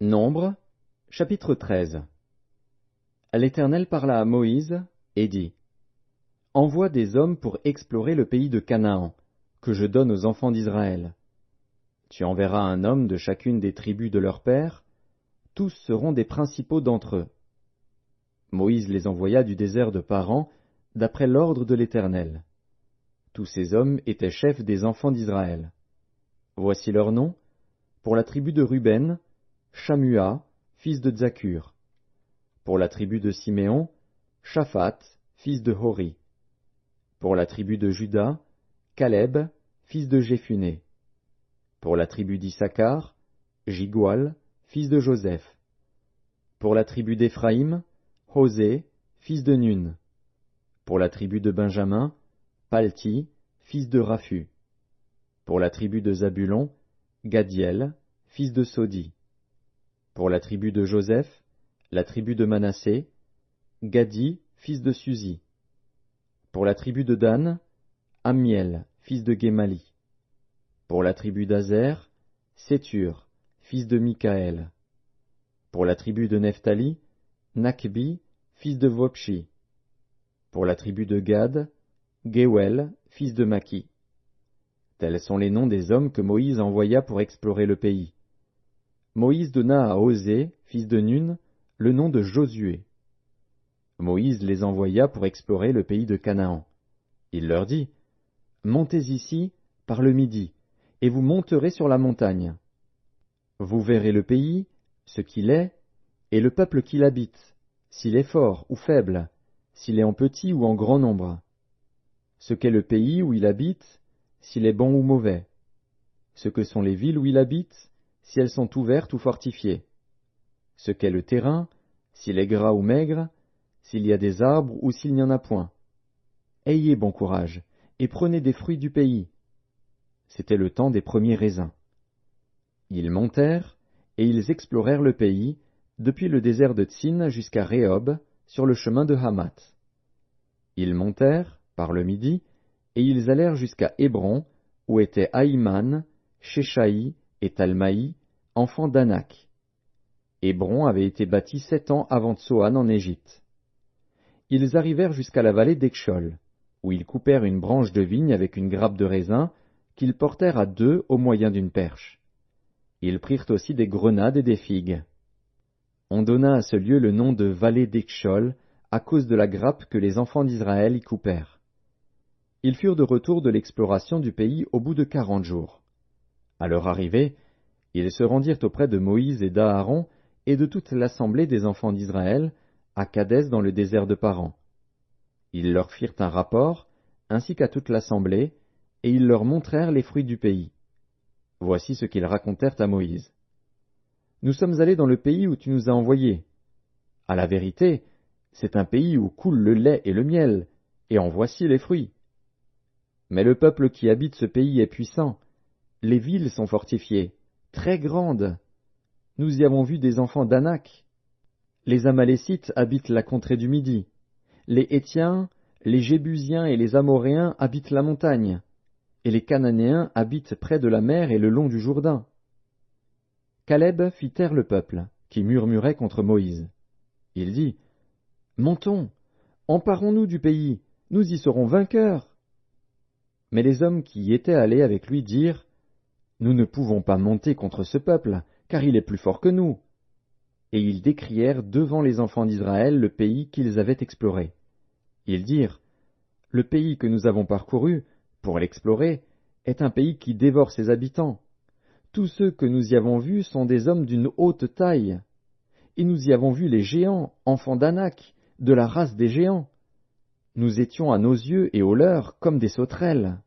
Nombre, chapitre 13. L'Éternel parla à Moïse et dit: Envoie des hommes pour explorer le pays de Canaan, que je donne aux enfants d'Israël. Tu enverras un homme de chacune des tribus de leur père, tous seront des principaux d'entre eux. Moïse les envoya du désert de Paran, d'après l'ordre de l'Éternel. Tous ces hommes étaient chefs des enfants d'Israël. Voici leurs noms: pour la tribu de Ruben, Shammua, fils de Zakur. Pour la tribu de Siméon, Shaphat, fils de Hori. Pour la tribu de Juda, Caleb, fils de Jéphuné. Pour la tribu d'Issachar, Jigual, fils de Joseph. Pour la tribu d'Éphraïm, Hosée, fils de Nun. Pour la tribu de Benjamin, Palti, fils de Raphu. Pour la tribu de Zabulon, Gadiel, fils de Sodi. Pour la tribu de Joseph, la tribu de Manassé, Gadi, fils de Suzi. Pour la tribu de Dan, Ammiel, fils de Guémali. Pour la tribu d'Azer, Sétur, fils de Mikaël. Pour la tribu de Nephtali, Nakbi, fils de Vopshi. Pour la tribu de Gad, Géwel, fils de Maki. Tels sont les noms des hommes que Moïse envoya pour explorer le pays. Moïse donna à Osée, fils de Nun, le nom de Josué. Moïse les envoya pour explorer le pays de Canaan. Il leur dit: Montez ici, par le midi, et vous monterez sur la montagne. Vous verrez le pays, ce qu'il est, et le peuple qui l'habite, s'il est fort ou faible, s'il est en petit ou en grand nombre. Ce qu'est le pays où il habite, s'il est bon ou mauvais. Ce que sont les villes où il habite, si elles sont ouvertes ou fortifiées. Ce qu'est le terrain, s'il est gras ou maigre, s'il y a des arbres ou s'il n'y en a point. Ayez bon courage, et prenez des fruits du pays. C'était le temps des premiers raisins. Ils montèrent, et ils explorèrent le pays, depuis le désert de Tsin jusqu'à Rehob, sur le chemin de Hamath. Ils montèrent, par le midi, et ils allèrent jusqu'à Hébron, où étaient Ahiman, Shéshaï et Talmaï, enfants d'Anak. Hébron avait été bâti 7 ans avant Tsoan en Égypte. Ils arrivèrent jusqu'à la vallée d'Ekshol, où ils coupèrent une branche de vigne avec une grappe de raisin, qu'ils portèrent à 2 au moyen d'une perche. Ils prirent aussi des grenades et des figues. On donna à ce lieu le nom de vallée d'Ekshol, à cause de la grappe que les enfants d'Israël y coupèrent. Ils furent de retour de l'exploration du pays au bout de 40 jours. À leur arrivée, ils se rendirent auprès de Moïse et d'Aaron et de toute l'assemblée des enfants d'Israël, à Kadès dans le désert de Paran. Ils leur firent un rapport, ainsi qu'à toute l'assemblée, et ils leur montrèrent les fruits du pays. Voici ce qu'ils racontèrent à Moïse. Nous sommes allés dans le pays où tu nous as envoyés. À la vérité, c'est un pays où coule le lait et le miel, et en voici les fruits. Mais le peuple qui habite ce pays est puissant, les villes sont fortifiées, très grandes. Nous y avons vu des enfants d'Anak. Les Amalécites habitent la contrée du Midi. Les Hétiens, les Jébusiens et les Amoréens habitent la montagne. Et les Cananéens habitent près de la mer et le long du Jourdain. Caleb fit taire le peuple, qui murmurait contre Moïse. Il dit: Montons, emparons-nous du pays, nous y serons vainqueurs. Mais les hommes qui y étaient allés avec lui dirent: Nous ne pouvons pas monter contre ce peuple, car il est plus fort que nous. Et ils décrièrent devant les enfants d'Israël le pays qu'ils avaient exploré. Ils dirent: Le pays que nous avons parcouru, pour l'explorer, est un pays qui dévore ses habitants. Tous ceux que nous y avons vus sont des hommes d'une haute taille. Et nous y avons vu les géants, enfants d'Anak, de la race des géants. Nous étions à nos yeux et aux leurs comme des sauterelles.